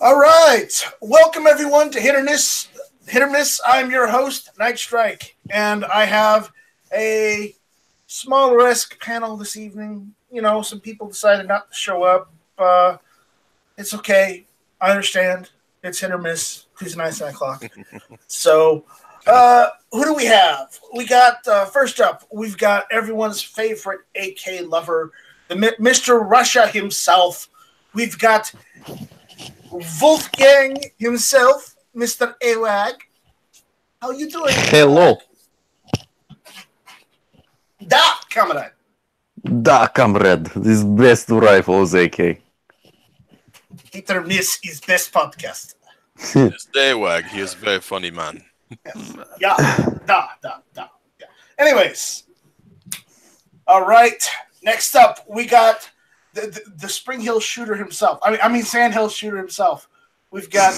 All right. Welcome, everyone, to Hit or Miss. Hit or Miss. I'm your host, Night Strike, and I have a smaller-esque panel this evening. You know, some people decided not to show up. It's okay. I understand. It's hit or miss. Tuesday night, 9 o'clock. So, who do we have? We got, first up, we've got everyone's favorite AK lover, Mr. Russia himself. We've got Wolfgang himself, Mr. Awag. How you doing? Hello. Da, comrade. Da, comrade. This best rifle is AK. Hit or miss is best podcast. Yes, Awag. He is a very funny man. Yeah. Da. Yeah. Anyways. All right. Next up, we got the Spring Hill shooter himself. I mean Sand Hill shooter himself. We've got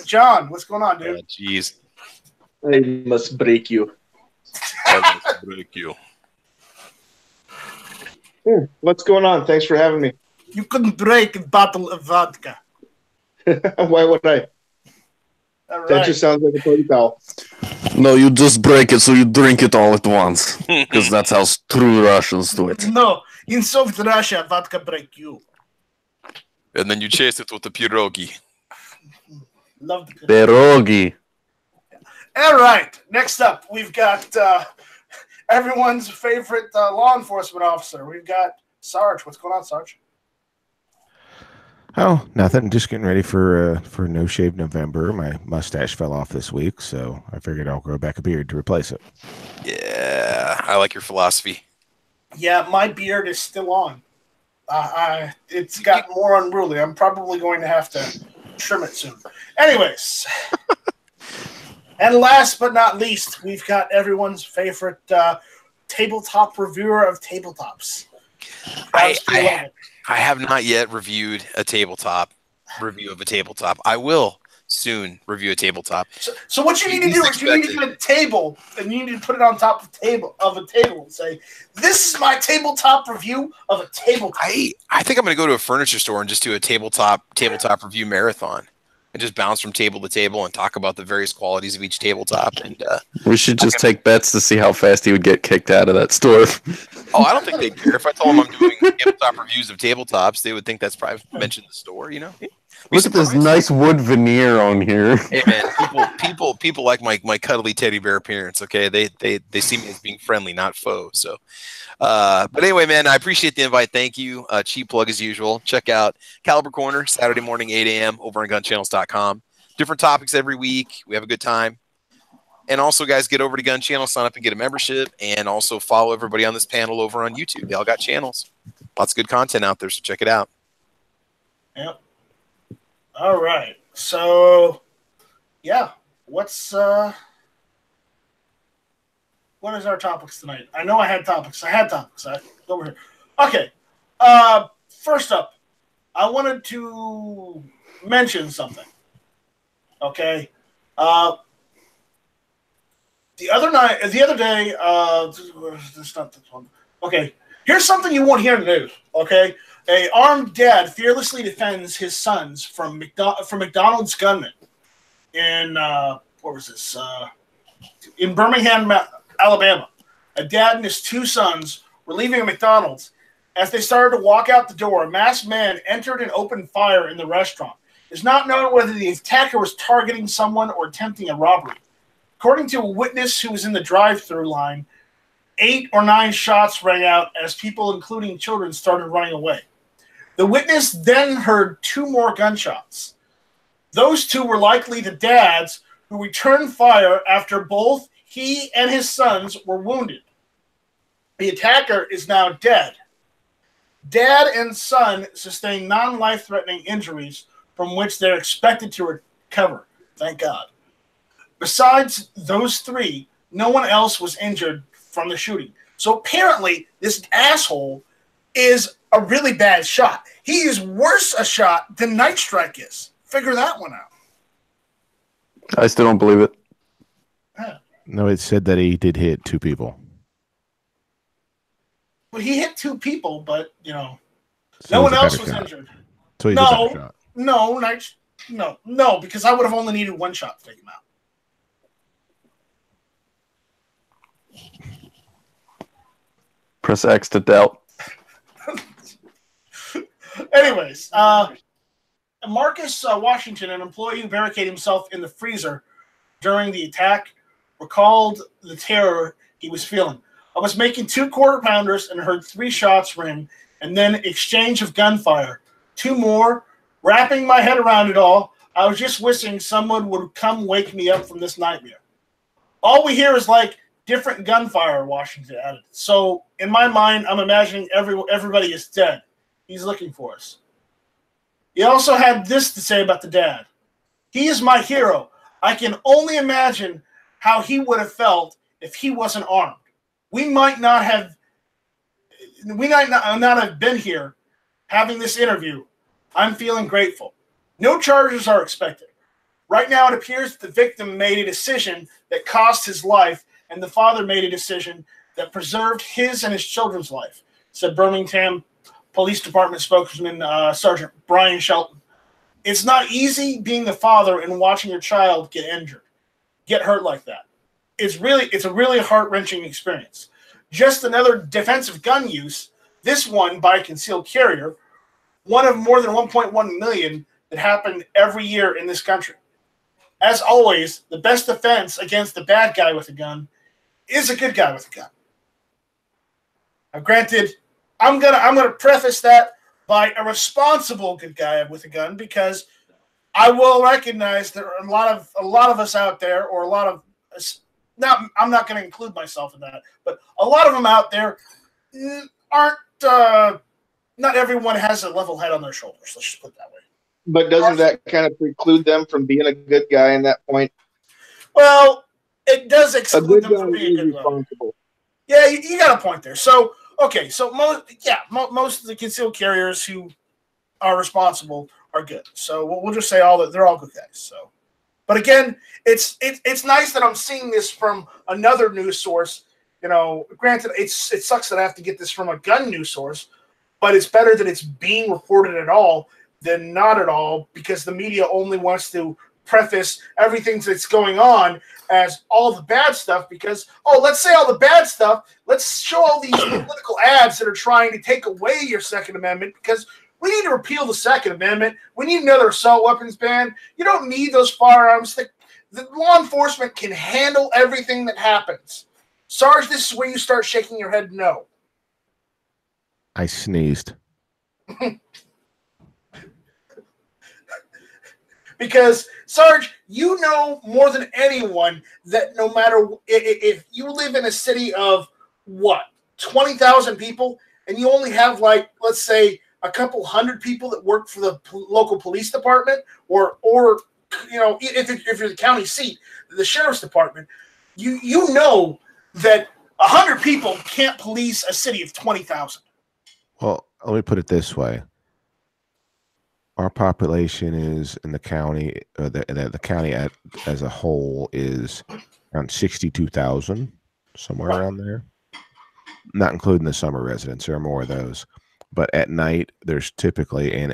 John. What's going on, dude? Jeez. I must break you. I must break you. What's going on? Thanks for having me. You couldn't break a bottle of vodka. Why would I? All right. That just sounds like a party foul. No, you just break it so you drink it all at once. Because that's how true Russians do it. No, in Soviet Russia, vodka break you. And then you chase it with the pierogi. Love the Pierogi. All right. Next up, we've got everyone's favorite law enforcement officer. We've got Sarge. What's going on, Sarge? Oh, nothing. Just getting ready for No Shave November. My mustache fell off this week, so I figured I'll grow back a beard to replace it. Yeah, I like your philosophy. Yeah, my beard is still on. It's gotten more unruly. I'm probably going to have to trim it soon. Anyways. And last but not least, we've got everyone's favorite tabletop reviewer of tabletops. I have not yet reviewed a tabletop review of a tabletop. I will soon review a tabletop. So what you need to do is you need to get a table and you need to put it on top of a table and say, "This is my tabletop review of a tabletop." I think I'm going to go to a furniture store and just do a tabletop review marathon. And just bounce from table to table and talk about the various qualities of each tabletop. And We should just take bets to see how fast he would get kicked out of that store. Oh, I don't think they'd care. If I told them I'm doing tabletop reviews of tabletops, they would think that's probably mentioned the store, you know? Look at this nice wood veneer on here. Hey man, people like my cuddly teddy bear appearance, okay? They see me as being friendly, not foe. So but anyway, man, I appreciate the invite. Thank you. Cheap plug as usual. Check out Caliber Corner, Saturday morning, 8 a.m. over on gunchannels.com. Different topics every week. We have a good time. And also, guys, get over to Gun Channel, sign up and get a membership, and also follow everybody on this panel over on YouTube. They all got channels. Lots of good content out there, so check it out. Yep. All right. So, yeah. What is our topics tonight? I know I had topics. Over here. Okay. First up, I wanted to mention something. Okay. The other day, this not this one. Okay. Here's something you won't hear in the news. Okay. A armed dad fearlessly defends his sons from McDonald's gunmen in in Birmingham, Alabama. A dad and his two sons were leaving a McDonald's. As they started to walk out the door, a masked man entered and opened fire in the restaurant. It's not known whether the attacker was targeting someone or attempting a robbery. According to a witness who was in the drive-thru line, 8 or 9 shots rang out as people, including children, started running away. The witness then heard 2 more gunshots. Those 2 were likely the dads who returned fire after both he and his sons were wounded. The attacker is now dead. Dad and son sustained non-life-threatening injuries from which they're expected to recover. Thank God. Besides those 3, no one else was injured from the shooting. So apparently, this asshole is a really bad shot. He is worse a shot than Night Strike is. Figure that one out. I still don't believe it. Yeah. No, it said that he did hit 2 people. Well, he hit 2 people, but, you know, So no he's one a else better was shot. injured. So he's a better shot. No, Night. No, because I would have only needed one shot to take him out. Press X to doubt. Anyways, Marcus Washington, an employee who barricaded himself in the freezer during the attack, recalled the terror he was feeling. I was making 2 quarter-pounders and heard 3 shots ring, and then exchange of gunfire. 2 more. Wrapping my head around it all, I was just wishing someone would come wake me up from this nightmare. All we hear is like different gunfire, Washington added. So in my mind, I'm imagining everybody is dead. He's looking for us. He also had this to say about the dad. He is my hero. I can only imagine how he would have felt if he wasn't armed. We might not have been here having this interview. I'm feeling grateful. No charges are expected. Right now, it appears that the victim made a decision that cost his life, and the father made a decision that preserved his and his children's life, said Birmingham Police Department spokesman Sergeant Brian Shelton. It's not easy being the father and watching your child get hurt like that. It's a really heart-wrenching experience. Just another defensive gun use, this one by a concealed carrier, one of more than 1.1 million that happen every year in this country. As always, the best defense against the bad guy with a gun is a good guy with a gun. Now, granted, I'm gonna preface that by a responsible good guy with a gun, because I will recognize there are a lot of us out there, or a lot of us. Now, I'm not going to include myself in that, but a lot of them out there aren't. Not everyone has a level head on their shoulders. Let's just put it that way. But doesn't that kind of preclude them from being a good guy in that point? Well, it does exclude them guy from being a good guy. responsible. Yeah, you got a point there. So, okay, so most of the concealed carriers who are responsible are good. So we'll just say they're all good guys. So, but again, it's nice that I'm seeing this from another news source. You know, granted, it sucks that I have to get this from a gun news source, but it's better that it's being reported at all than not at all, because the media only wants to preface everything that's going on as all the bad stuff, because, let's say all the bad stuff. Let's show all these political ads that are trying to take away your Second Amendment, because we need to repeal the Second Amendment. We need another assault weapons ban. You don't need those firearms. The law enforcement can handle everything that happens. Sarge, this is where you start shaking your head no. I sneezed. Because, Sarge, you know more than anyone that no matter if you live in a city of, 20,000 people, and you only have, let's say, a couple hundred people that work for the local police department, or if you're the county seat, the sheriff's department, you know that 100 people can't police a city of 20,000. Well, let me put it this way. Our population is in the county, the county as a whole is around 62,000, somewhere around there. Not including the summer residents. There are more of those. But at night, there's typically, and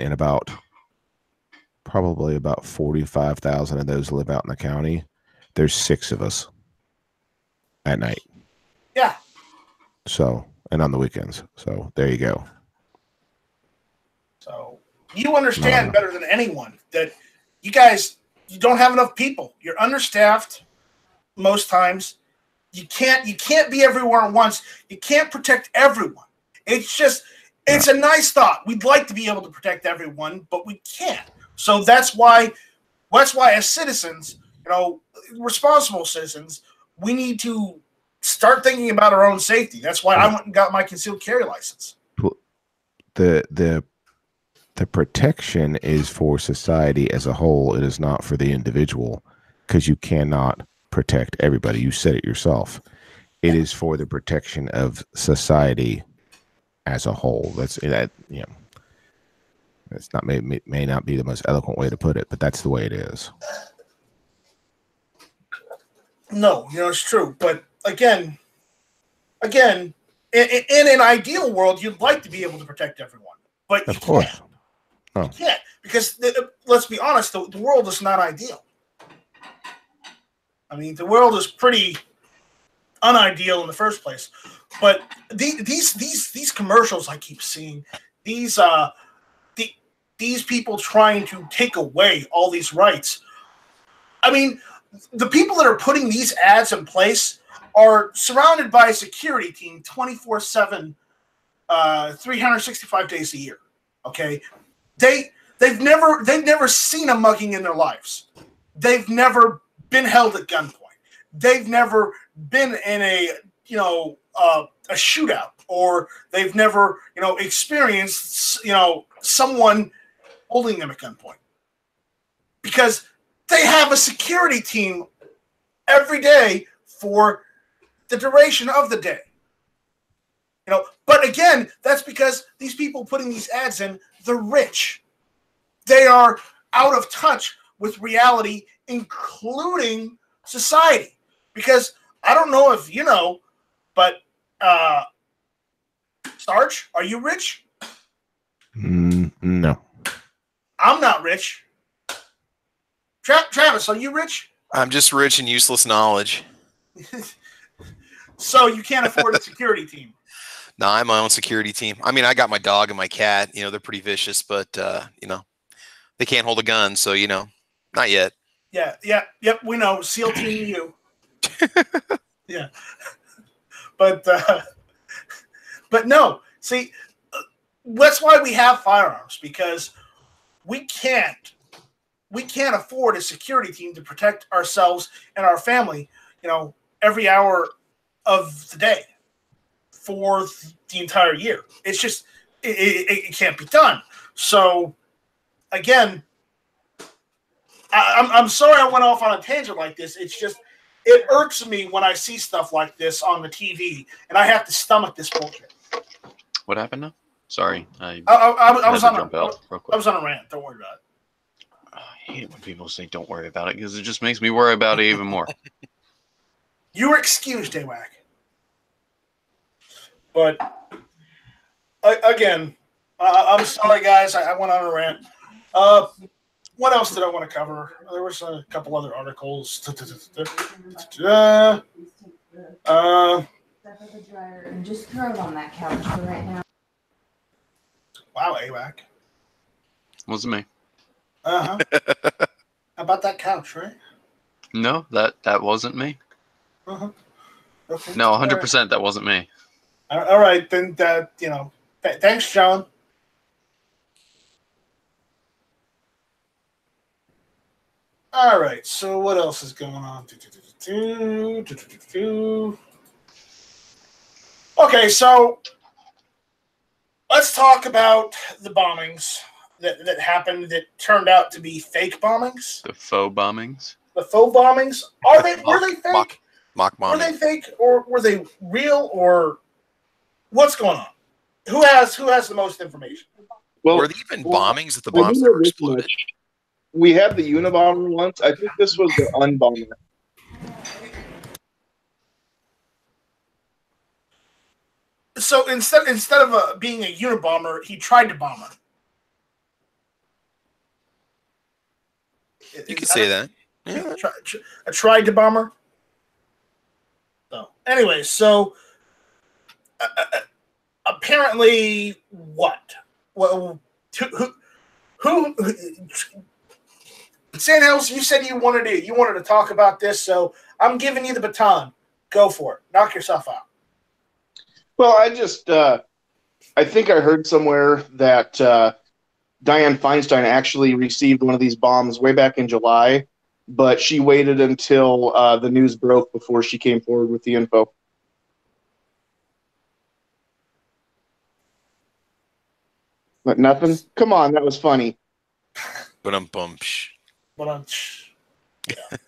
probably about 45,000 of those live out in the county. There's 6 of us at night. Yeah. So, and on the weekends. So there you go. So you understand better than anyone that you don't have enough people. You're understaffed most times. You can't be everywhere at once. You can't protect everyone. It's a nice thought. We'd like to be able to protect everyone, but we can't. So that's why as citizens, responsible citizens, we need to start thinking about our own safety. That's why I went and got my concealed carry license. The protection is for society as a whole. It is not for the individual, because you cannot protect everybody. You said it yourself. It is for the protection of society as a whole. It's not may not be the most eloquent way to put it, but that's the way it is. No, it's true. But again, in an ideal world, you'd like to be able to protect everyone, but Of course. Oh. You can't, because let's be honest, the world is not ideal. I mean, the world is pretty unideal in the first place. But these commercials I keep seeing, these people trying to take away all these rights. I mean, the people that are putting these ads in place are surrounded by a security team 24/7, 365 days a year. Okay, they've never seen a mugging in their lives. They've never been held at gunpoint. They've never been in a shootout, or they've never experienced someone holding them at gunpoint, because they have a security team every day for the duration of the day. But again, that's because these people putting these ads in, they're rich. They are out of touch with reality, including society. Because I don't know if you know, but Sarge, are you rich? No. I'm not rich. Travis, are you rich? I'm just rich in useless knowledge. So you can't afford a security team. No, I'm my own security team. I mean, I got my dog and my cat. They're pretty vicious, but they can't hold a gun, so not yet. Yep. We know. SEAL Team you. Yeah. But no. See, that's why we have firearms, because we can't afford a security team to protect ourselves and our family, every hour of the day for the entire year. It's just it can't be done. So again, I'm sorry I went off on a tangent like this. It's just it irks me when I see stuff like this on the TV, and I have to stomach this bullshit. What happened now? Sorry, I was on a rant. Don't worry about it. I hate when people say "don't worry about it" because it just makes me worry about it even more. You were excused, AWAC. But again, I'm sorry, guys. I went on a rant. What else did I want to cover? There was a couple other articles. And just throw it on that couch for right now. Wow, AWAC. Wasn't me. How about that couch, right? No, that wasn't me. Okay. No, 100% that wasn't me. All right, then thanks, John. All right, so what else is going on? Okay, so let's talk about the bombings that happened that turned out to be fake bombings. The faux bombings. The faux bombings. Were they fake? Mock bombing. Were they fake, or were they real, or what's going on? Who has the most information? Well, were there even bombings at the bombs that were exploded? We had the Unabomber once. I think this was the Unbomber. So instead of being a Unabomber, he tried to bomb her. You could say that. Yeah. I tried to bomb her. So, anyway, apparently, what? Well, who? Sandhills, you said you wanted to talk about this, so I'm giving you the baton. Go for it. Knock yourself out. Well, I think I heard somewhere that Dianne Feinstein actually received one of these bombs way back in July, but she waited until the news broke before she came forward with the info. But nothing? Come on, that was funny. But yeah.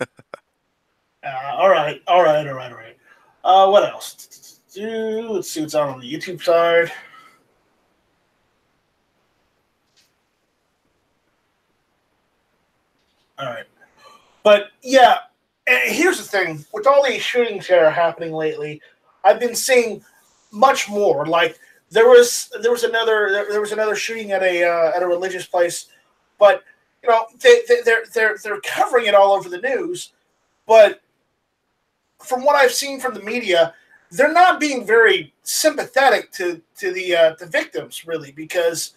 All right. What else? Let's see what's out on the YouTube side. All right. But yeah, here's the thing. With all these shootings that are happening lately, I've been seeing much more. Like there was another shooting at a religious place, but they're covering it all over the news. But from what I've seen from the media, they're not being very sympathetic to the victims, really, because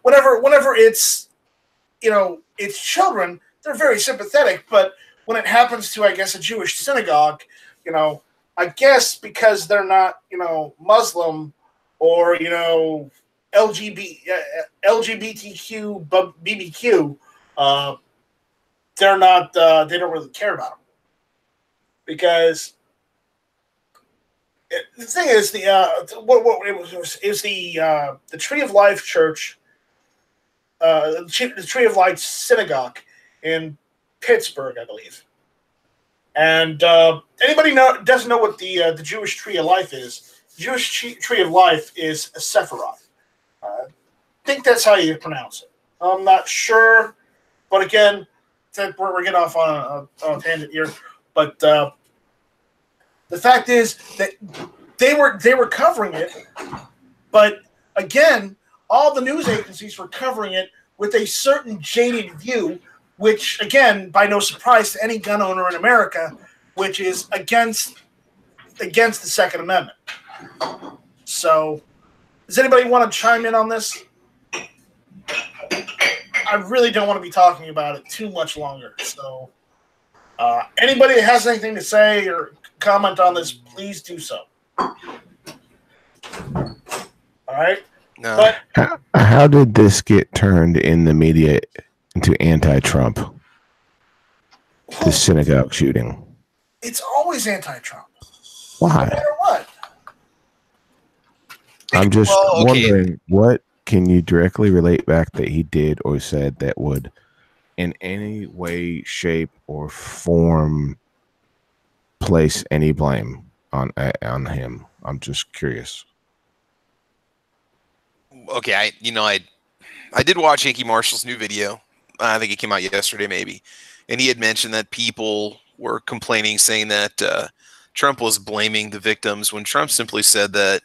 whenever it's it's children, they're very sympathetic. But when it happens to, I guess, a Jewish synagogue, I guess because they're not Muslim or LGBTQ BBQ, they're not. They don't really care about them because the thing is the Tree of Life Church, the Tree of Life Synagogue in Pittsburgh, I believe. And anybody doesn't know what the Jewish Tree of Life is? The Jewish Tree of Life is a Sephiroth. I think that's how you pronounce it. I'm not sure, but again, we're getting off on a tangent here. But the fact is that they were covering it, but again, all the news agencies were covering it with a certain jaded view, which again, by no surprise to any gun owner in America, which is against the Second Amendment. So, does anybody want to chime in on this? I really don't want to be talking about it too much longer. So, anybody that has anything to say or comment on this, please do so. All right. No. But How did this get turned in the media into anti-Trump? The synagogue shooting. it's always anti-Trump. No Why? matter what. I'm just Well, okay. wondering, what can you directly relate back that he did or said that would in any way, shape, or form place any blame on him? I'm just curious. Okay, I did watch Yankee Marshall's new video. I think it came out yesterday, maybe, and he had mentioned that people were complaining, saying that Trump was blaming the victims when Trump simply said that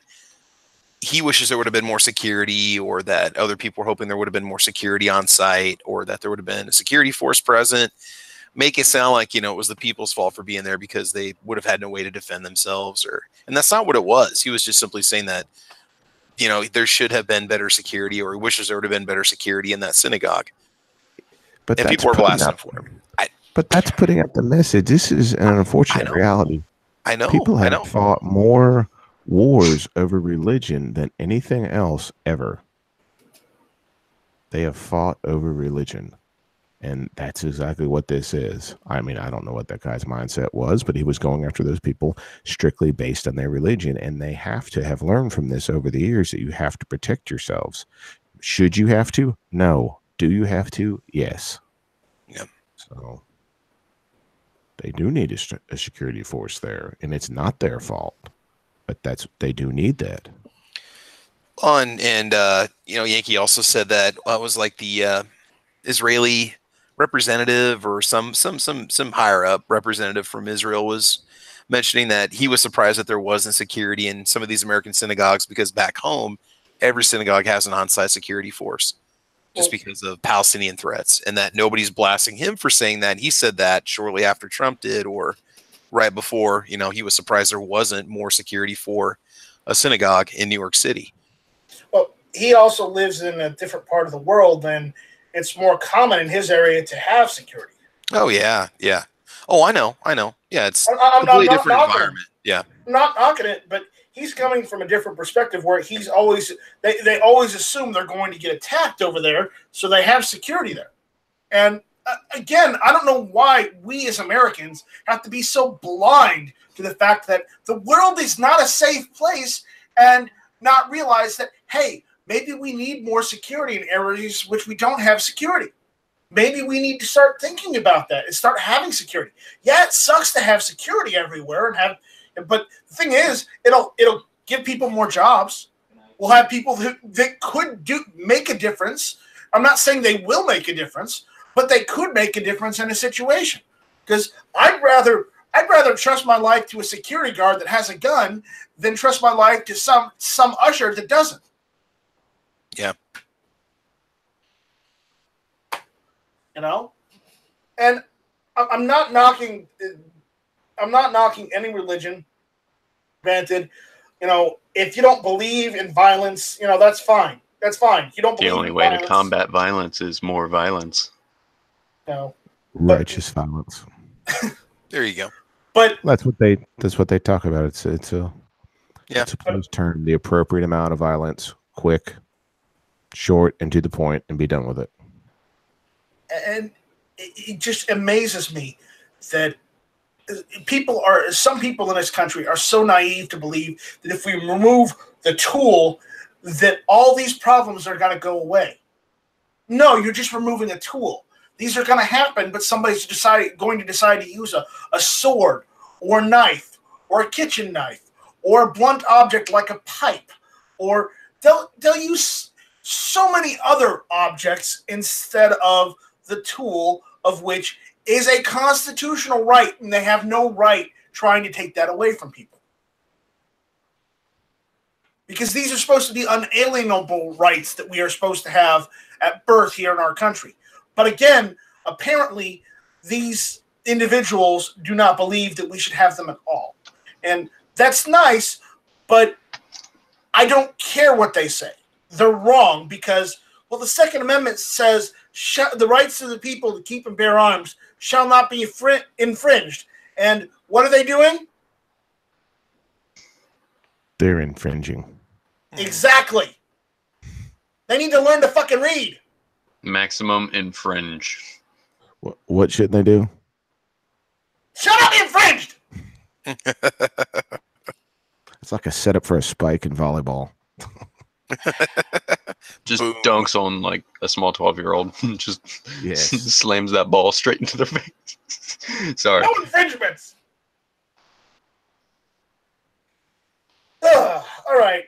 he wishes there would have been more security, or that other people were hoping there would have been more security on site, or that there would have been a security force present. Make it sound like, it was the people's fault for being there because they would have had no way to defend themselves, and that's not what it was. He was just simply saying that, there should have been better security, or he wishes there would have been better security in that synagogue. But And that's people were putting blasting out- for him. But that's putting out the message. This is an unfortunate know. reality. I know. People I have know. fought more wars over religion than anything else ever. They have fought over religion. And that's exactly what this is. I mean, I don't know what that guy's mindset was, but he was going after those people strictly based on their religion. And they have to have learned from this over the years that you have to protect yourselves. Should you have to? No. Do you have to? Yes. Yeah. So they do need a security force there, and it's not their fault, but they do need that. Yankee also said that it was like the Israeli representative or some higher up representative from Israel was mentioning that he was surprised that there wasn't security in some of these American synagogues, because back home every synagogue has an on-site security force just because of Palestinian threats, and that nobody's blasting him for saying that. He said that shortly after Trump did, or right before, he was surprised there wasn't more security for a synagogue in New York City. Well, he also lives in a different part of the world, and it's more common in his area to have security. Oh yeah. Oh, I know. Yeah, it's a I'm completely not different knocking environment. Yeah. I'm not knocking it, but he's coming from a different perspective where they always assume they're going to get attacked over there, so they have security there. And again, I don't know why we as Americans have to be so blind to the fact that the world is not a safe place, and not realize that, hey, maybe we need more security in areas which we don't have security. Maybe we need to start thinking about that and start having security. Yeah, it sucks to have security everywhere but the thing is, it'll give people more jobs. We'll have people that could make a difference. I'm not saying they will make a difference, but they could make a difference in a situation. Because I'd rather I'd rather trust my life to a security guard that has a gun than trust my life to some usher that doesn't. Yeah. You know? And I'm not knocking any religion. Granted, you know, if you don't believe in violence, you know, that's fine. That's fine. You don't The believe only in way violence, to combat violence is more violence. you know. Righteous violence. There you go. But That's what they talk about. It's a Yeah. it's a police term. The appropriate amount of violence, quick, short, and to the point, and be done with it. and it just amazes me that some people in this country are so naive to believe that if we remove the tool, that all these problems are going to go away. No, you're just removing a tool. These are going to happen, but somebody's going to decide to use a sword or a knife or a kitchen knife or a blunt object like a pipe, or they'll use so many other objects instead of the tool, of which is a constitutional right, and they have no right trying to take that away from people. Because these are supposed to be unalienable rights that we are supposed to have at birth here in our country. But again, apparently, these individuals do not believe that we should have them at all. And that's nice, but I don't care what they say. They're wrong because, well, the Second Amendment says the rights of the people to keep and bear arms shall not be infringed. And what are they doing? They're infringing. Exactly. They need to learn to fucking read. Maximum infringe. What shouldn't they do? Shut up, infringed! It's like a setup for a spike in volleyball. Just Boom. dunks on like a small 12-year-old. Just Yes. slams that ball straight into their face. Sorry. No infringements. All right.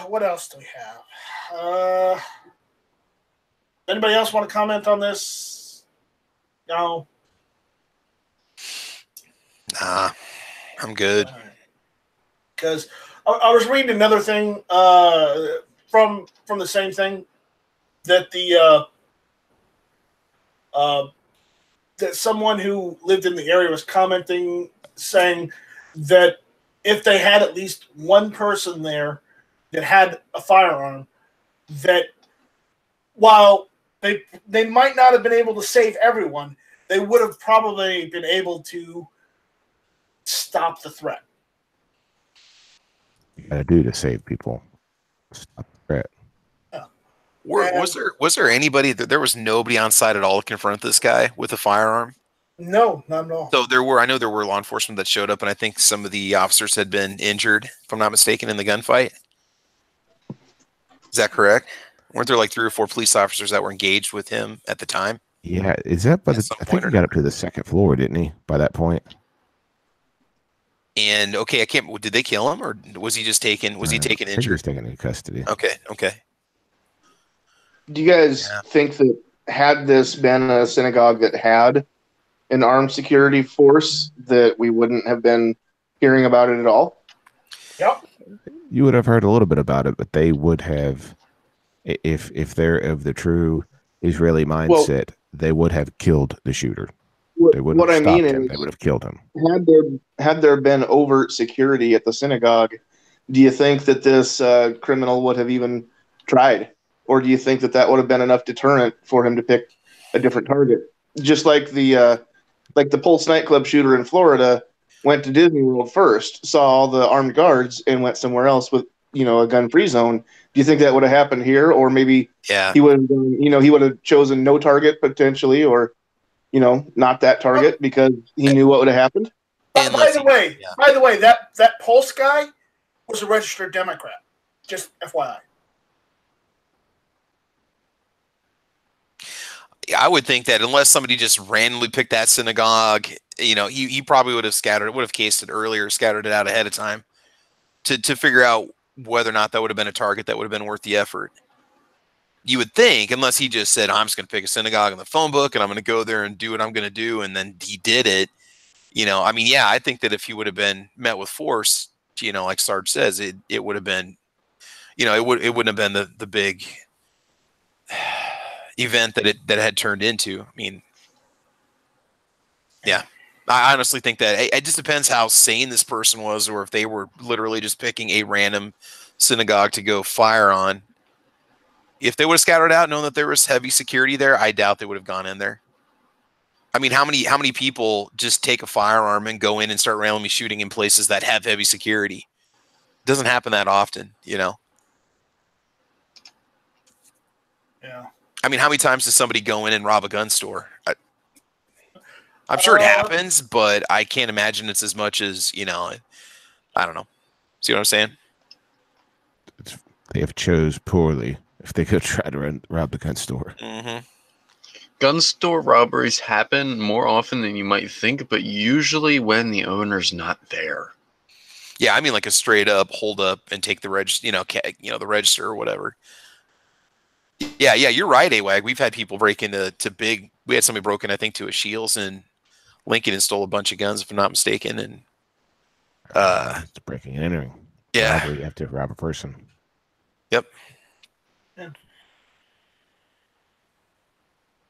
What else do we have? Anybody else want to comment on this? No. Nah, I'm good. Because I was reading another thing from the same thing that that someone who lived in the area was commenting, saying that if they had at least one person there that had a firearm, that while they might not have been able to save everyone, they would have probably been able to stop the threat. You gotta do to save people. Stop the threat. Was there anybody that there was nobody on site at all to confront this guy with a firearm? No, not at all. So I know there were law enforcement that showed up, and I think some of the officers had been injured, if I'm not mistaken, in the gunfight. Is that correct? Weren't there like 3 or 4 police officers that were engaged with him at the time? Yeah, is that by At the? some I point think or he got up to the second floor, didn't he? By that point, And okay, did they kill him, or was he just taken? Was he taken I think he was injured? taken into custody. Okay. Do you guys Yeah. think that had this been a synagogue that had an armed security force, that we wouldn't have been hearing about it at all? Yep. You would have heard a little bit about it, but they would have, if they're of the true Israeli mindset, they would have killed the shooter. They wouldn't What have I stopped mean him. is, They would have killed him. had there been overt security at the synagogue, do you think that this criminal would have even tried, or do you think that would have been enough deterrent for him to pick a different target? Just like the Pulse nightclub shooter in Florida went to Disney World first, saw all the armed guards, and went somewhere else with a gun-free zone. Do you think that would have happened here, or maybe Yeah. he would have done, he would have chosen no target potentially, or not that target because he knew what would have happened? And By let's the see- way, yeah. that Pulse guy was a registered Democrat. Just FYI. I would think that unless somebody just randomly picked that synagogue, he probably would have cased it earlier, scattered it out ahead of time to figure out whether or not that would have been a target that would have been worth the effort. You would think, unless he just said, I'm just going to pick a synagogue in the phone book and I'm going to go there and do what I'm going to do, and then he did it. You know, I mean, yeah, I think that if he would have been met with force, you know, like Sarge says, it would have been, you know, it wouldn't have been the big event that it had turned into. I mean, yeah, I honestly think that it just depends how sane this person was, or if they were literally just picking a random synagogue to go fire on. If they would have scattered out, knowing that there was heavy security there, I doubt they would have gone in there. I mean, how many people just take a firearm and go in and start randomly shooting in places that have heavy security? It doesn't happen that often, you know? Yeah. I mean, how many times does somebody go in and rob a gun store? I'm sure it happens, but I can't imagine it's as much as, you know, I don't know. See what I'm saying? They have chose poorly if they could try to rob the gun store. Mm-hmm. Gun store robberies happen more often than you might think, but usually when the owner's not there. Yeah, I mean like a straight up hold up and take the the register or whatever. Yeah, you're right, AWAG. We've had people break into big. We had somebody broken, I think, to a Shields in Lincoln and stole a bunch of guns, if I'm not mistaken. And it's breaking and entering. Yeah, you have to rob a person. Yep.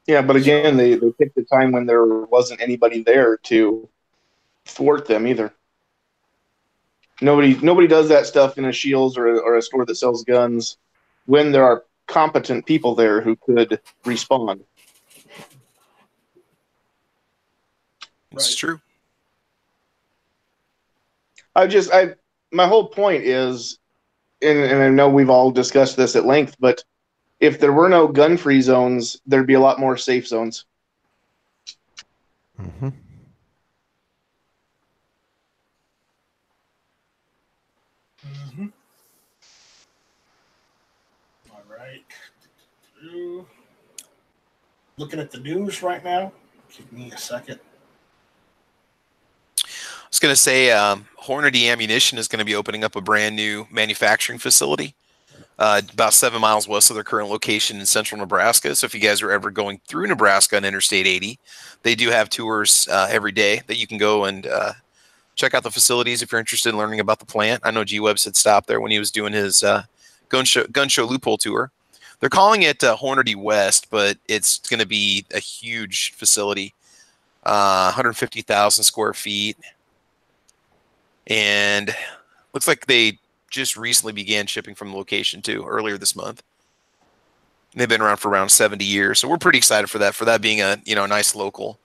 Yeah, but again, they picked the time when there wasn't anybody there to thwart them either. Nobody does that stuff in a Shields or a store that sells guns when there are competent people there who could respond. It's true. My whole point is, and I know we've all discussed this at length, but if there were no gun-free zones, there'd be a lot more safe zones. Mm-hmm. Mm-hmm. All right. Looking at the news right now. Give me a second. I was going to say Hornady Ammunition is going to be opening up a brand new manufacturing facility about 7 miles west of their current location in central Nebraska. So if you guys are ever going through Nebraska on Interstate 80, they do have tours every day that you can go and check out the facilities if you're interested in learning about the plant. I know G-Webs had stopped there when he was doing his gun show loophole tour. They're calling it Hornady West, but it's going to be a huge facility, 150,000 square feet. And looks like they just recently began shipping from the location too, earlier this month. They've been around for around 70 years. So we're pretty excited for that being a, nice local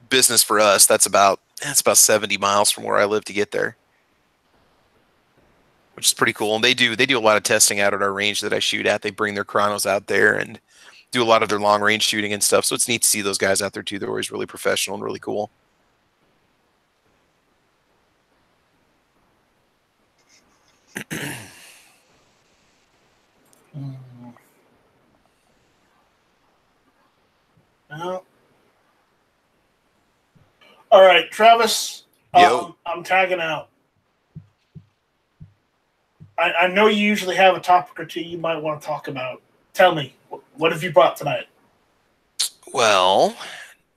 business for us. That's about 70 miles from where I live to get there, which is pretty cool. And they do a lot of testing out at our range that I shoot at. They bring their chronos out there and do a lot of their long range shooting and stuff. So it's neat to see those guys out there too. They're always really professional and really cool. No. All right, Travis. I'm tagging out. I know you usually have a topic or two you might want to talk about. Tell me, what have you brought tonight? Well,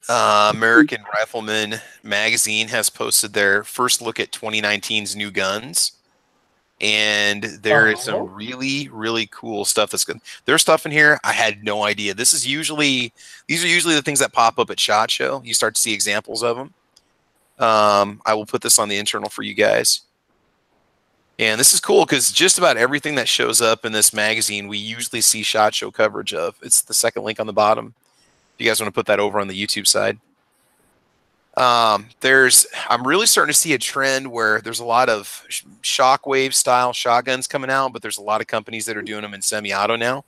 American Rifleman Magazine has posted their first look at 2019's new guns. And there is some really, really cool stuff that's good. There's stuff in here I had no idea. These are usually the things that pop up at SHOT Show. You start to see examples of them. I will put this on the internal for you guys. And this is cool because just about everything that shows up in this magazine, we usually see SHOT Show coverage of. It's the second link on the bottom. If you guys want to put that over on the YouTube side. I'm really starting to see a trend where there's a lot of Shockwave style shotguns coming out, but there's a lot of companies that are doing them in semi-auto now.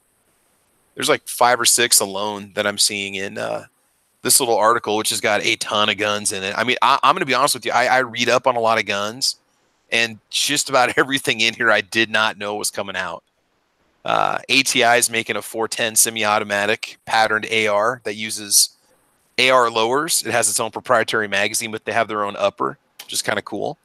There's like 5 or 6 alone that I'm seeing in this little article, which has got a ton of guns in it. I mean, I'm going to be honest with you. I read up on a lot of guns, and just about everything in here I did not know was coming out. ATI is making a 410 semi-automatic patterned AR that uses AR lowers. It has its own proprietary magazine, but they have their own upper, which is kind of cool.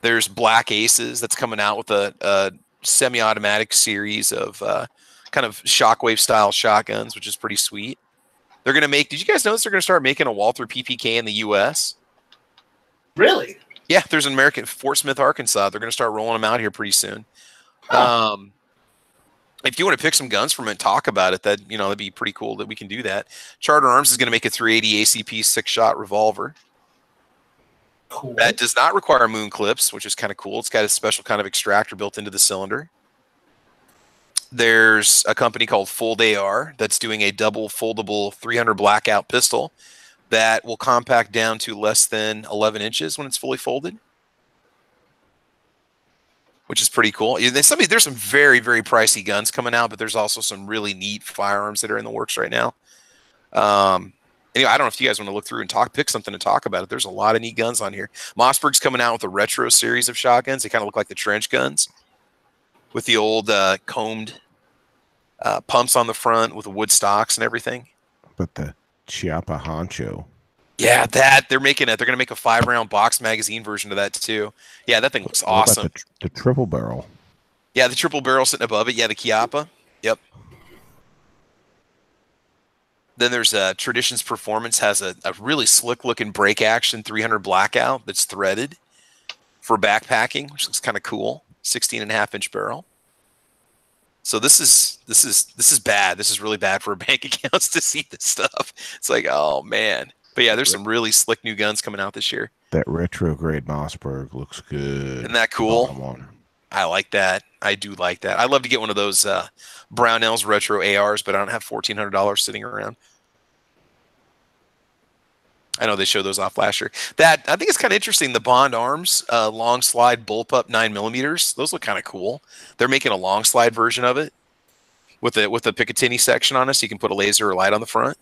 There's Black Aces that's coming out with a semi-automatic series of kind of Shockwave style shotguns, which is pretty sweet. They're going to make. Did you guys notice they're going to start making a Walther PPK in the U.S.? Really? Yeah, there's an American, Fort Smith, Arkansas. They're going to start rolling them out here pretty soon. Huh. If you want to pick some guns from it and talk about it, that'd be pretty cool that we can do that. Charter Arms is going to make a 380 ACP 6-shot revolver. Cool. That does not require moon clips, which is kind of cool. It's got a special kind of extractor built into the cylinder. There's a company called Fold AR that's doing a double foldable 300 blackout pistol that will compact down to less than 11 inches when it's fully folded, which is pretty cool. There's some very, very pricey guns coming out, but there's also some really neat firearms that are in the works right now. Anyway, I don't know if you guys want to look through and pick something to talk about it. There's a lot of neat guns on here. Mossberg's coming out with a retro series of shotguns. They kind of look like the trench guns with the old combed pumps on the front with the wood stocks and everything. But the Chiappa Honcho. Yeah, they're going to make a 5-round box magazine version of that too. Yeah, that thing looks awesome. The triple barrel. Yeah, the triple barrel sitting above it. Yeah, the Chiappa. Yep. Then there's Traditions Performance has a really slick looking break action 300 blackout that's threaded for backpacking, which looks kind of cool. 16.5-inch barrel. So this is bad. This is really bad for bank accounts to see this stuff. It's like, oh man. But yeah, there's some really slick new guns coming out this year. That retrograde Mossberg looks good. Isn't that cool? I like that. I do like that. I'd love to get one of those Brownells retro ARs, but I don't have $1,400 sitting around. I know they showed those off last year. I think it's kind of interesting. The Bond Arms long slide bullpup 9mm. Those look kind of cool. They're making a long slide version of it with a Picatinny section on it, so you can put a laser or light on the front.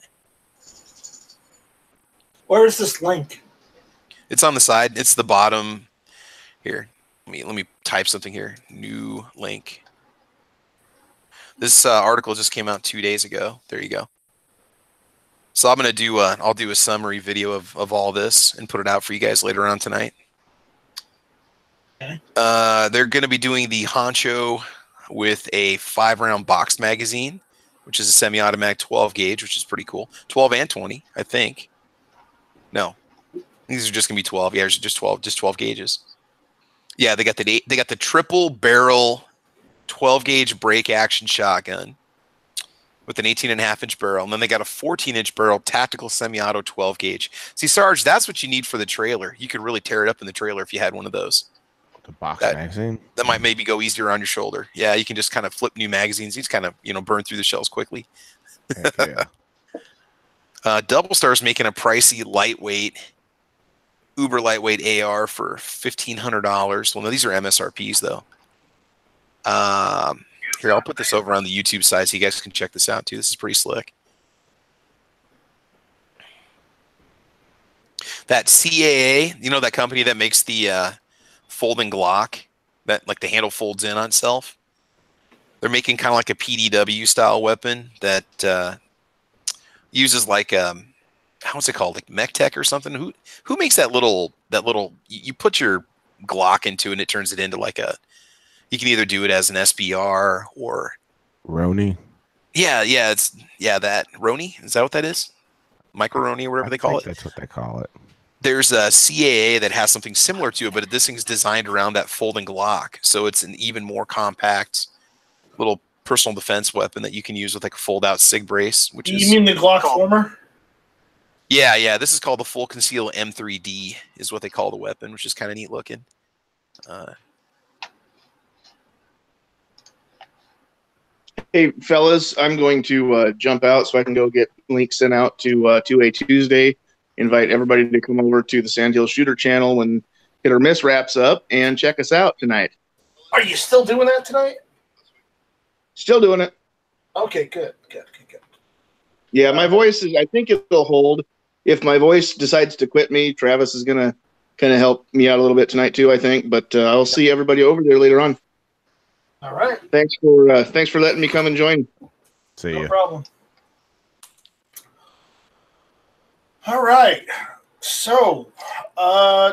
Where is this link? It's on the side. It's the bottom here. Let me type something here. New link. This article just came out 2 days ago. There you go. So I'm gonna do I'll do a summary video of all this and put it out for you guys later on tonight. Okay. They're gonna be doing the Honcho with a 5-round box magazine, which is a semi-automatic 12 gauge, which is pretty cool. 12 and 20, I think. No, these are just gonna be 12. Yeah, just 12 gauges. Yeah, they got the triple barrel 12 gauge break action shotgun with an 18.5-inch barrel, and then they got a 14-inch barrel tactical semi-auto 12 gauge. See, Sarge, that's what you need for the trailer. You could really tear it up in the trailer if you had one of those. The box magazine? That might maybe go easier on your shoulder. Yeah, you can just kind of flip new magazines. You just kind of, burn through the shells quickly. Heck yeah. Double Star's making a pricey, uber lightweight AR for $1,500. Well, no, these are MSRPs, though. Here, I'll put this over on the YouTube side so you guys can check this out, too. This is pretty slick. That CAA, that company that makes the folding Glock, that like the handle folds in on itself? They're making kind of like a PDW style weapon that uses like how's it called, like MechTech or something? Who makes that little you put your Glock into it and it turns it into like you can either do it as an SBR or Roni. Yeah, that Roni, is that what that is? Micro Roni or whatever they call it. That's what they call it. There's a CAA that has something similar to it, but this thing's designed around that folding Glock, so it's an even more compact little personal defense weapon that you can use with like a fold-out SIG brace. You mean the Glock former? Yeah. This is called the Full Conceal M3D, is what they call the weapon, which is kind of neat looking. Hey, fellas, I'm going to jump out so I can go get links sent out to a Tuesday. Invite everybody to come over to the Sandhill Shooter channel and Hit or Miss wraps up and check us out tonight. Are you still doing that tonight? Still doing it. Okay, good. Yeah, my voice is, I think it'll hold. If my voice decides to quit me, Travis is going to kind of help me out a little bit tonight too, I think. But I'll see everybody over there later on. All right. Thanks for letting me come and join. See No ya. problem. All right. So,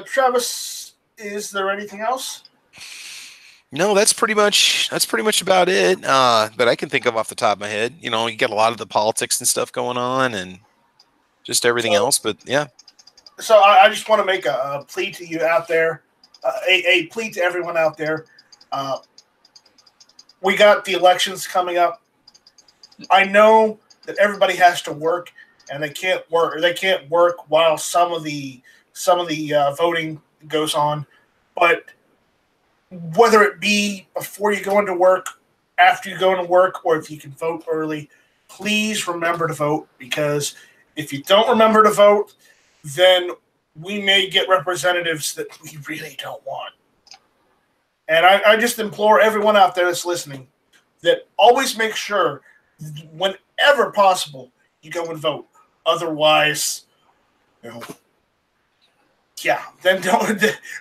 Travis, is there anything else? No, that's pretty much about it. But I can think of off the top of my head. You got a lot of the politics and stuff going on, and just everything else. But yeah. So I just want to make a plea to you out there, a plea to everyone out there. We got the elections coming up. I know that everybody has to work, and they can't work. Or they can't work while some of the voting goes on. But whether it be before you go into work, after you go into work, or if you can vote early, please remember to vote, because if you don't remember to vote, then we may get representatives that we really don't want. And I just implore everyone out there that's listening that always make sure, whenever possible, you go and vote. Otherwise, then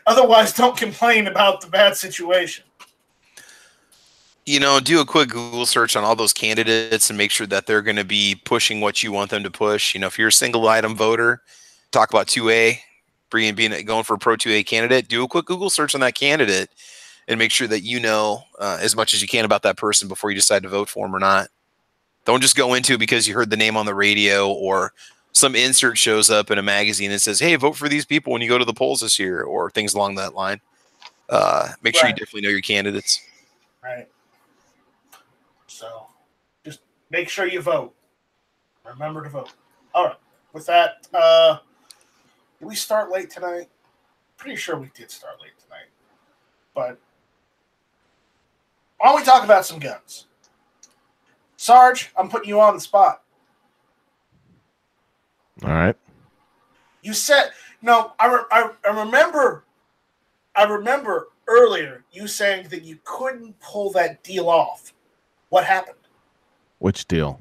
otherwise don't complain about the bad situation. Do a quick Google search on all those candidates and make sure that they're going to be pushing what you want them to push. If you're a single item voter, talk about 2A, going for a pro 2A candidate, do a quick Google search on that candidate and make sure that as much as you can about that person before you decide to vote for him or not. Don't just go into it because you heard the name on the radio or some insert shows up in a magazine that says, hey, vote for these people when you go to the polls this year, or things along that line. Make sure you definitely know your candidates. Right. So just make sure you vote. Remember to vote. All right. With that, did we start late tonight? Pretty sure we did start late tonight. But why don't we talk about some guns? Sarge, I'm putting you on the spot. All right. You said I remember earlier you saying that you couldn't pull that deal off. What happened? Which deal?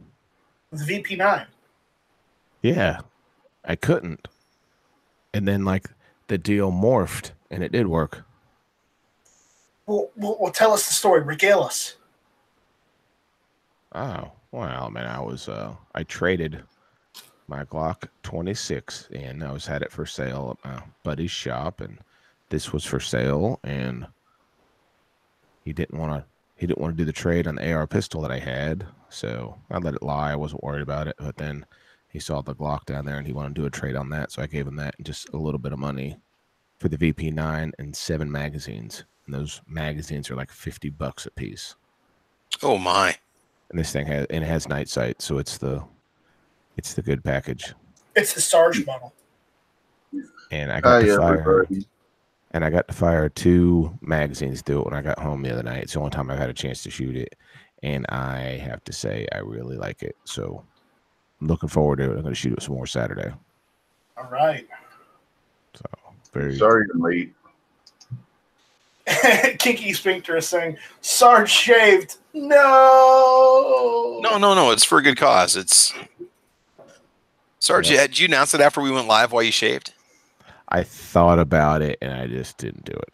The VP9. Yeah, I couldn't. And then the deal morphed and it did work. Well, tell us the story. Regale us. Oh, well, man, I traded my Glock 26 and I had it for sale at my buddy's shop, and this was for sale, and he didn't want to do the trade on the AR pistol that I had, so I let it lie. I wasn't worried about it, but then he saw the Glock down there and he wanted to do a trade on that, so I gave him that and just a little bit of money for the VP9 and 7 magazines. And those magazines are like $50 a piece. Oh my! And this thing has night sight, so it's the good package. It's the Sarge model. And I got to fire. And I got to fire 2 magazines through it when I got home the other night. It's the only time I've had a chance to shoot it, and I have to say I really like it. So I'm looking forward to it. I'm going to shoot it some more Saturday. All right. So very sorry you're late. Kinky Sphincter is saying, Sarge shaved. No. No. It's for a good cause. It's Sarge. Yeah. Did you announce it after we went live while you shaved? I thought about it and I just didn't do it.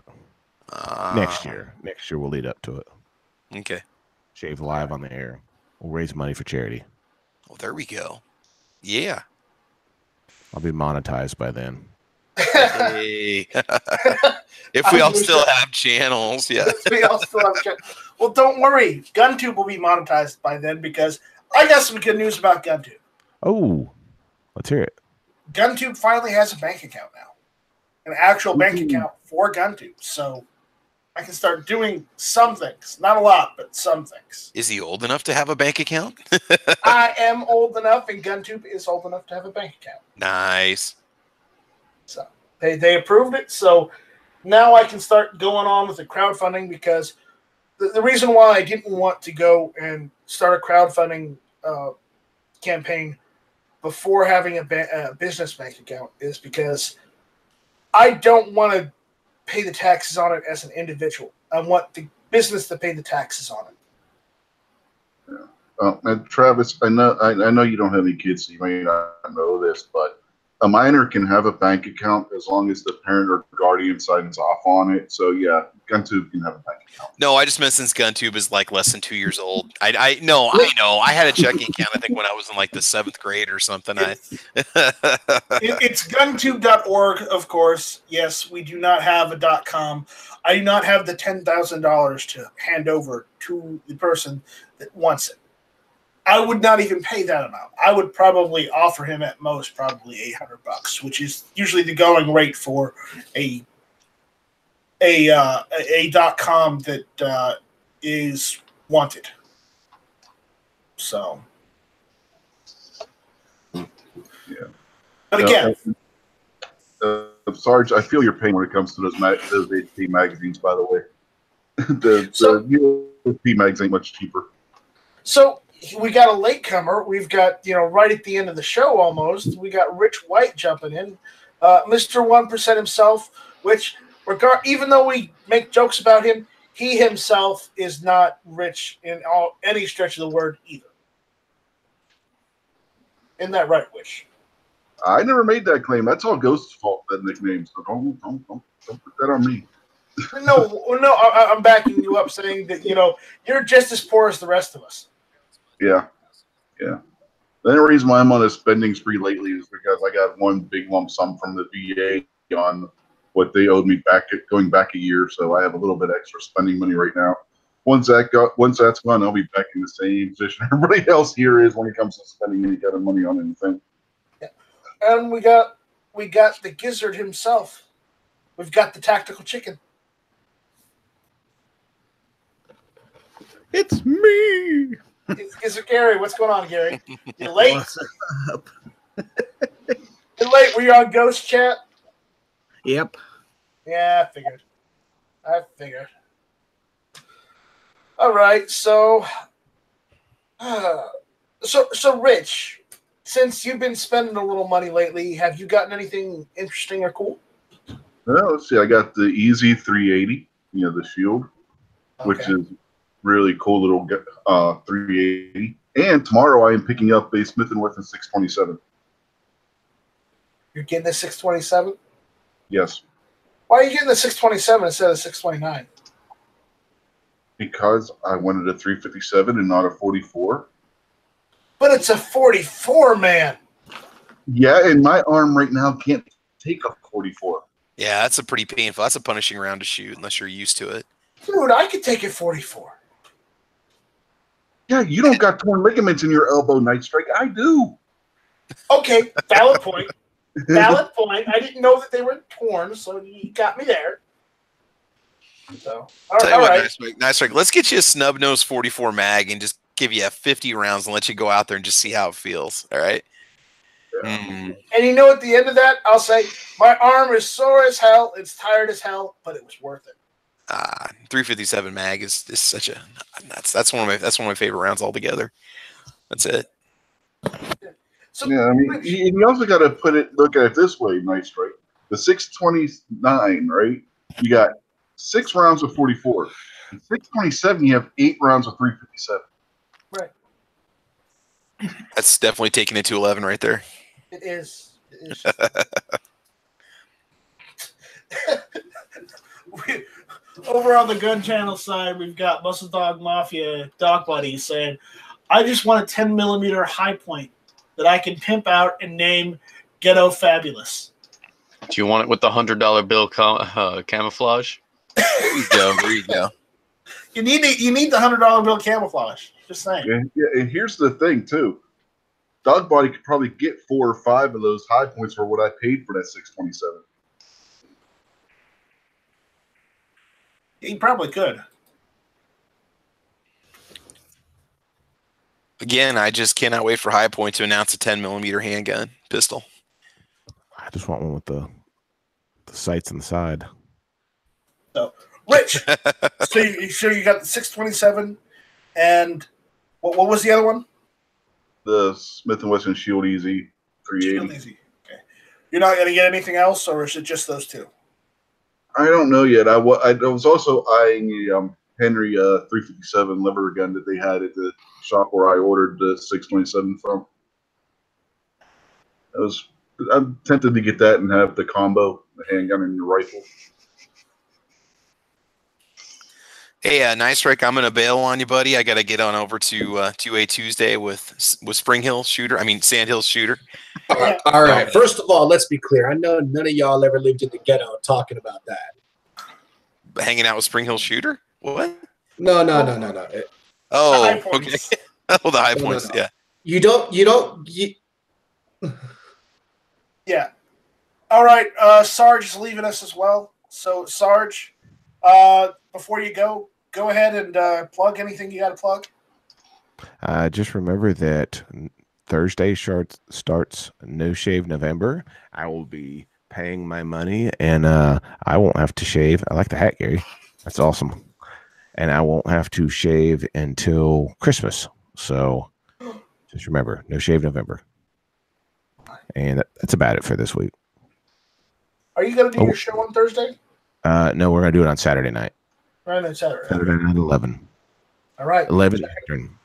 Next year we'll lead up to it. Okay. Shave live on the air. We'll raise money for charity. Well, there we go. Yeah. I'll be monetized by then. Hey. If we all still have channels, yeah. Well, don't worry. GunTube will be monetized by then, because I got some good news about GunTube. Oh, let's hear it. GunTube finally has a bank account now, an actual bank account for GunTube. So I can start doing some things. Not a lot, but some things. Is he old enough to have a bank account? I am old enough, and GunTube is old enough to have a bank account. Nice. So they approved it. So now I can start going on with the crowdfunding, because the reason why I didn't want to go and start a crowdfunding campaign before having a business bank account is because I don't want to pay the taxes on it as an individual. I want the business to pay the taxes on it. Yeah. And Travis, I know you don't have any kids, so you may not know this, but a minor can have a bank account as long as the parent or guardian signs off on it. So yeah, GunTube can have a bank account. No, I just meant since GunTube is like less than 2 years old. I know. I had a checking account, I think, when I was in like the 7th grade or something. It's guntube.org, of course. Yes, we do not have a .com. I do not have the $10,000 to hand over to the person that wants it. I would not even pay that amount. I would probably offer him at most probably $800, which is usually the going rate for a .com that is wanted. So, Yeah. But again, Sarge, I feel your pain when it comes to those HP magazines. By the way, the HP mags ain't much cheaper. so we got a latecomer. We've got, right at the end of the show almost, we got Rich White jumping in, Mr. 1% himself. Which, even though we make jokes about him, he himself is not rich in any stretch of the word either. Isn't that right, Wish? I never made that claim. That's all Ghost's fault, that nickname. So don't put that on me. No, I'm backing you up, saying that you're just as poor as the rest of us. Yeah. The only reason why I'm on a spending spree lately is because I got one big lump sum from the VA on what they owed me going back a year. So I have a little bit extra spending money right now. Once that's gone, I'll be back in the same position everybody else here is when it comes to spending any kind of money on anything. Yeah. And we got the Gizzard himself. We've got the Tactical Chicken. It's me. Gizzard Gary, what's going on, Gary? You're late. What's up? You're late. Were you on Ghost Chat? Yep. Yeah, I figured. All right, so Rich, since you've been spending a little money lately, have you gotten anything interesting or cool? Well, let's see. I got the Easy 380, the Shield, which is really cool little 380. And tomorrow I am picking up a Smith & Wesson 627. You're getting the 627? Yes. Why are you getting the 627 instead of the 629? Because I wanted a 357 and not a 44. But it's a 44, man. Yeah, and my arm right now can't take a 44. Yeah, that's a pretty painful. That's a punishing round to shoot unless you're used to it. Dude, I could take it 44. Yeah, you don't got torn ligaments in your elbow, Night Strike. I do. Okay, valid point. Valid point. I didn't know that they were torn, so you got me there. So, all right. Nice Strike. Let's get you a snub nose 44 mag and just give you 50 rounds and let you go out there and just see how it feels. All right. Yeah. And at the end of that, I'll say my arm is sore as hell. It's tired as hell, but it was worth it. 357 mag is such a that's one of my favorite rounds altogether. That's it. So, yeah, I mean, you also got to look at it this way, Night Strike. The 629, right? You got 6 rounds of 44. In 627, you have 8 rounds of 357. Right. That's definitely taking it to 11 right there. It is. Over on the Gun Channel side, we've got Muscle Dog Mafia Dog Buddy saying, I just want a 10mm high point that I can pimp out and name Ghetto Fabulous. Do you want it with the $100 bill camouflage? There you go. There you go. You need the $100 bill camouflage. Just saying. And here's the thing too. Dog Body could probably get 4 or 5 of those high points for what I paid for that 627. He probably could. Again, I just cannot wait for High Point to announce a 10mm handgun pistol. I just want one with the sights on the side. So, Rich, so you got the 627, and what was the other one? The Smith & Wesson Shield Easy 380. Shield Easy. Okay. You're not going to get anything else, or is it just those two? I don't know yet. I was also eyeing a Henry 357 lever gun that they had at the shop where I ordered the 627 from. I'm tempted to get that and have the combo, the handgun and the rifle. Hey, Nice Strike, I'm going to bail on you, buddy. I got to get on over to 2A Tuesday with Spring Hill Shooter. I mean, Sand Hill Shooter. All right. First of all, let's be clear. I know none of y'all ever lived in the ghetto talking about that. Hanging out with Spring Hill Shooter? What? No. Oh, High okay. points. Oh, the high No, no, points. no. Yeah. You don't. Yeah. All right. Sarge is leaving us as well. So, Sarge, before you go ahead and plug anything you got to plug. Just remember that Thursday starts No Shave November. I will be paying my money, and I won't have to shave. I like the hat, Gary. That's awesome. And I won't have to shave until Christmas. So just remember, No Shave November. And that's about it for this week. Are you going to do your show on Thursday? No, we're going to do it on Saturday night. Right on Saturday. Saturday night, 11. All right. 11 Eastern.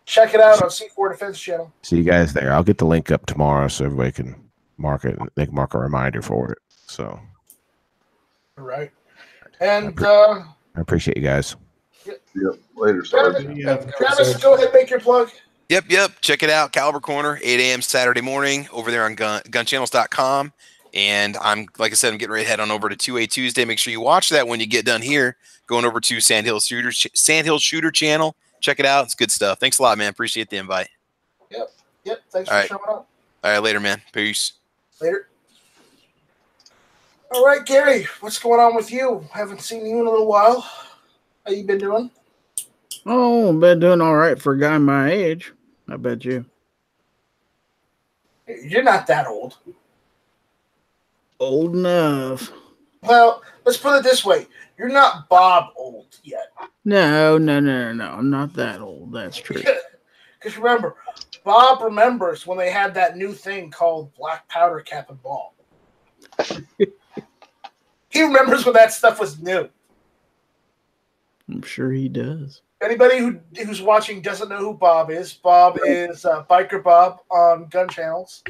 Check it out on C4 Defense Channel. See you guys there. I'll get the link up tomorrow so everybody can mark it. They can mark a reminder for it. So. All right. And I appreciate you guys. Yep. Later, Sarge. Travis, go ahead and make your plug. Yep. Check it out. Caliber Corner, 8 a.m. Saturday morning over there on gunchannels.com. And I'm getting ready to head on over to 2A Tuesday. Make sure you watch that when you get done here. Going over to Sandhill Shooter channel. Check it out. It's good stuff. Thanks a lot, man. Appreciate the invite. Yep. Thanks for showing up. All right, later, man. Peace. Later. All right, Gary, what's going on with you? Haven't seen you in a little while. How you been doing? Oh, been doing all right for a guy my age. I bet you. You're not that old. Old enough. Well, let's put it this way. You're not Bob old yet. No. I'm not that old. That's true. Because remember, Bob remembers when they had that new thing called black powder cap and ball. He remembers when that stuff was new. I'm sure he does. Anybody who's watching doesn't know who Bob is. Bob is Biker Bob on Gun Channels.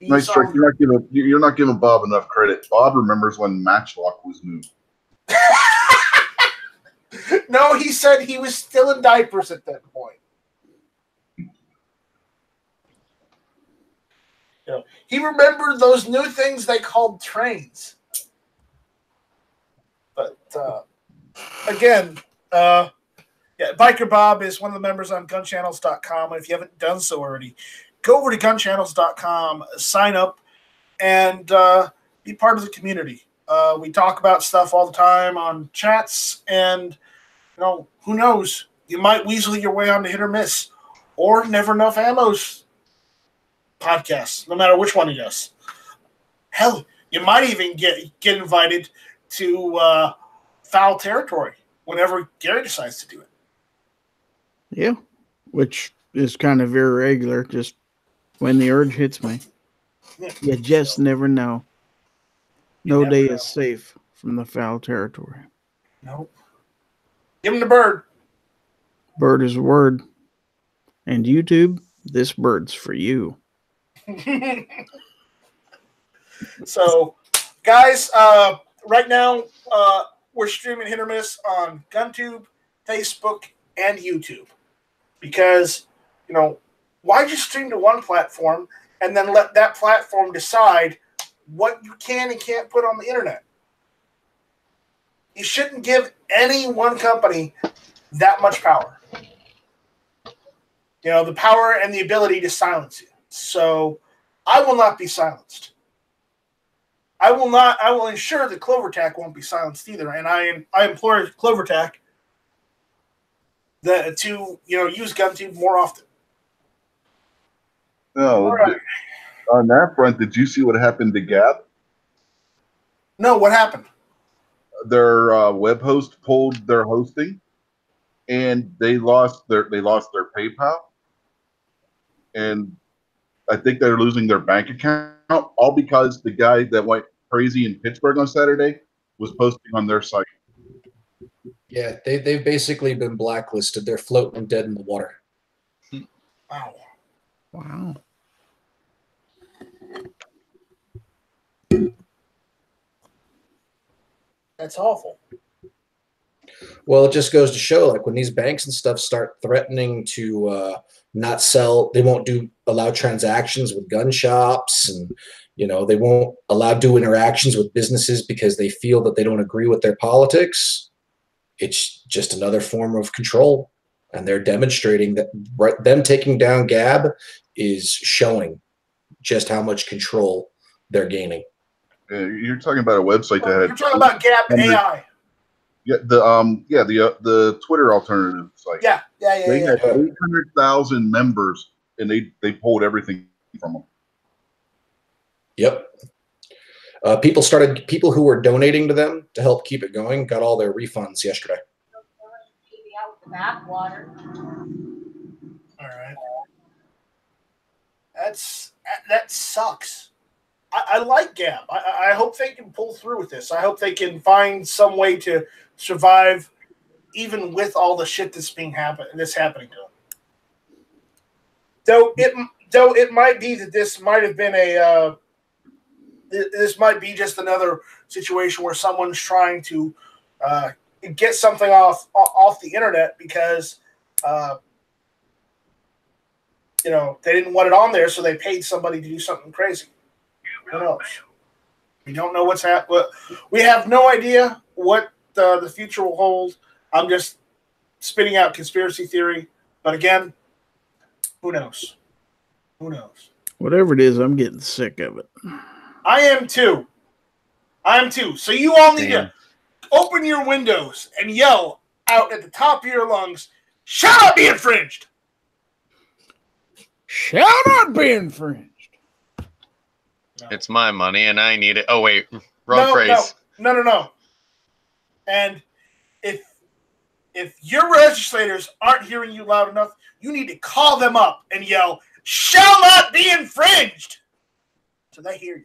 Nice trick. You're not giving Bob enough credit. Bob remembers when Matchlock was new. No, he said he was still in diapers at that point. He remembered those new things they called trains. But again, Biker Bob is one of the members on gunchannels.com. And if you haven't done so already, go over to gunchannels.com, sign up, and be part of the community. We talk about stuff all the time on chats, and who knows? You might weasel your way onto Hit or Miss or Never Enough Ammo's podcast, no matter which one he does. Hell, you might even get invited to Foul Territory whenever Gary decides to do it. Yeah, which is kind of irregular, just when the urge hits me. You just never know. No day is safe from the Foul Territory. Nope. Give him the bird. Bird is a word. And YouTube, this bird's for you. So, guys, right now we're streaming Hit or Miss on GunTube, Facebook, and YouTube. Because, why just stream to one platform and then let that platform decide what you can and can't put on the internet? You shouldn't give any one company that much power. The power and the ability to silence you. So I will not be silenced. I will ensure that CloverTac won't be silenced either. And I implore CloverTac to use GunTube more often. No, right. On that front, did you see what happened to Gab? No, what happened? Their web host pulled their hosting, and they lost their PayPal, and I think they're losing their bank account, all because the guy that went crazy in Pittsburgh on Saturday was posting on their site. Yeah, they've basically been blacklisted. They're floating dead in the water. Wow. That's awful. Well, it just goes to show, like when these banks and stuff start threatening to not sell, they won't allow transactions with gun shops, and they won't do interactions with businesses because they feel that they don't agree with their politics. It's just another form of control, and they're demonstrating that them taking down Gab is showing just how much control they're gaining. You're talking about a website that had. You're talking about Gab AI. Yeah, the Twitter alternative site. Yeah. They had 800,000 members, and they pulled everything from them. Yep. People who were donating to them to help keep it going got all their refunds yesterday. All right. That sucks. I like Gab. I hope they can pull through with this. I hope they can find some way to survive, even with all the shit that's happening to them. Though it might be that this might have been this might be just another situation where someone's trying to get something off the internet because they didn't want it on there, so they paid somebody to do something crazy. Who knows? We don't know what's happening. We have no idea what the future will hold. I'm just spitting out conspiracy theory. But again, who knows? Who knows? Whatever it is, I'm getting sick of it. I am too. So you all need to open your windows and yell out at the top of your lungs, "Shall not be infringed! Shall not be infringed!" No. It's my money and I need it. Oh, wait. Wrong phrase. No. And if your legislators aren't hearing you loud enough, you need to call them up and yell, "Shall not be infringed!" So they hear you.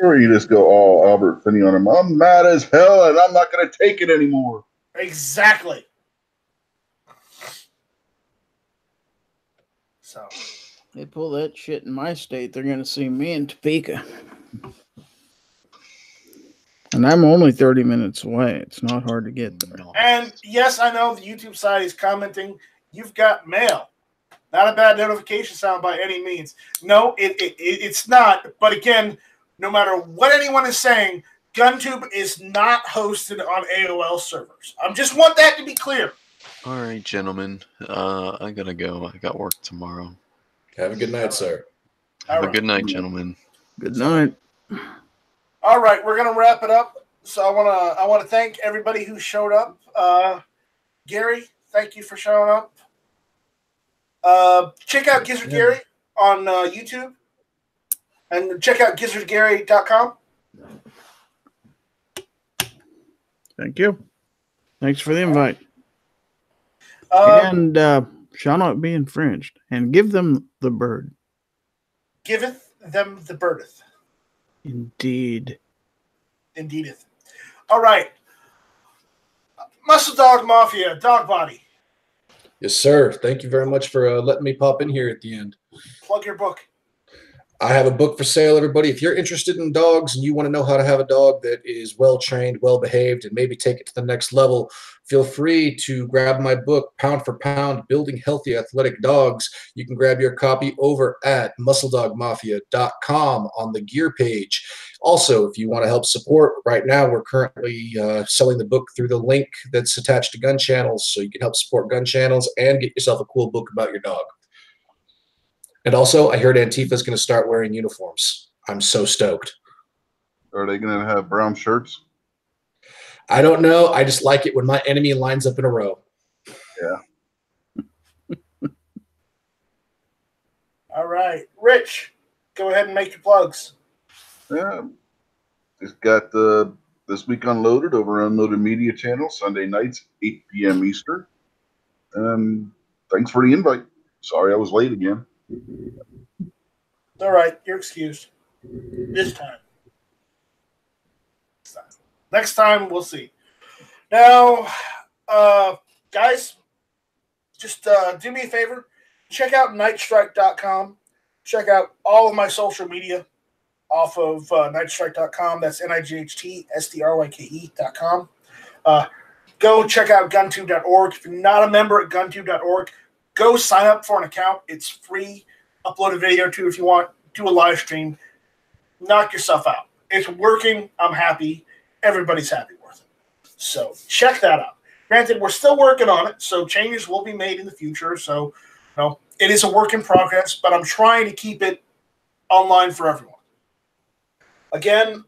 Or you just go all Albert Finney on him. I'm mad as hell and I'm not going to take it anymore. Exactly. So they pull that shit in my state, they're going to see me in Topeka. And I'm only 30 minutes away. It's not hard to get there. And yes, I know the YouTube side is commenting, "You've got mail." Not a bad notification sound by any means. No, it's not. But again, no matter what anyone is saying, GunTube is not hosted on AOL servers. I just want that to be clear. All right, gentlemen. I gotta go. I got work tomorrow. Have a good night, sir. Have a good night, gentlemen. Good night. All right, we're gonna wrap it up. So I wanna thank everybody who showed up. Gary, thank you for showing up. Check out Gizzard Gary on YouTube, and check out gizzardgary.com. Thank you. Thanks for the invite. And shall not be infringed. And give them the bird. Giveth them the birdeth. Indeed. Indeedeth. All right. Muscle Dog Mafia, Dog Body. Yes, sir. Thank you very much for letting me pop in here at the end. Plug your book. I have a book for sale, everybody. If you're interested in dogs and you want to know how to have a dog that is well-trained, well-behaved, and maybe take it to the next level, feel free to grab my book, Pound for Pound, Building Healthy Athletic Dogs. You can grab your copy over at muscledogmafia.com on the gear page. Also, if you want to help support, right now we're currently selling the book through the link that's attached to Gun Channels, so you can help support Gun Channels and get yourself a cool book about your dog. And also, I heard Antifa is going to start wearing uniforms. I'm so stoked. Are they going to have brown shirts? I don't know. I just like it when my enemy lines up in a row. Yeah. All right. Rich, go ahead and make your plugs. Yeah. Just got This Week Unloaded over Unloaded Media Channel, Sunday nights, 8 p.m. Eastern. Thanks for the invite. Sorry I was late again. All right, you're excused. This time. Next time, we'll see. Now, guys, just do me a favor. Check out nightstrike.com. Check out all of my social media off of nightstrike.com. That's NIGHTSTRYKE.com. Go check out guntube.org. If you're not a member at guntube.org, go sign up for an account. It's free. Upload a video or two if you want. Do a live stream. Knock yourself out. It's working. I'm happy. Everybody's happy with it. So check that out. Granted, we're still working on it, so changes will be made in the future. So, it is a work in progress, but I'm trying to keep it online for everyone. Again,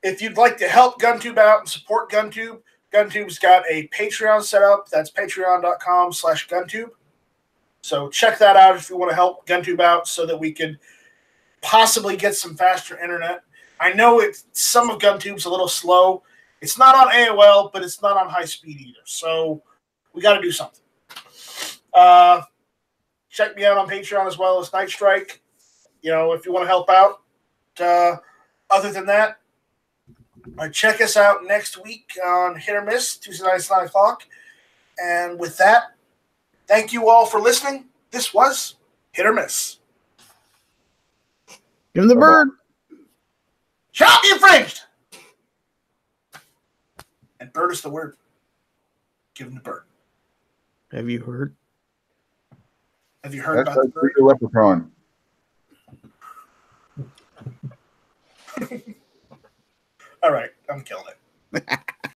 if you'd like to help GunTube out and support GunTube, GunTube's got a Patreon set up. That's patreon.com/GunTube. So check that out if you want to help GunTube out so that we can possibly get some faster internet. I know some of GunTube's a little slow. It's not on AOL, but it's not on high speed either. So we got to do something. Check me out on Patreon as well as Night Strike. If you want to help out. Other than that, check us out next week on Hit or Miss, Tuesday nights, 9 o'clock. And with that, thank you all for listening. This was Hit or Miss. Give him the bird. Shut up, you infringed! And bird is the word. Give him the bird. Have you heard? Have you heard That's about the bird? a leprechaun. All right, I'm killing it.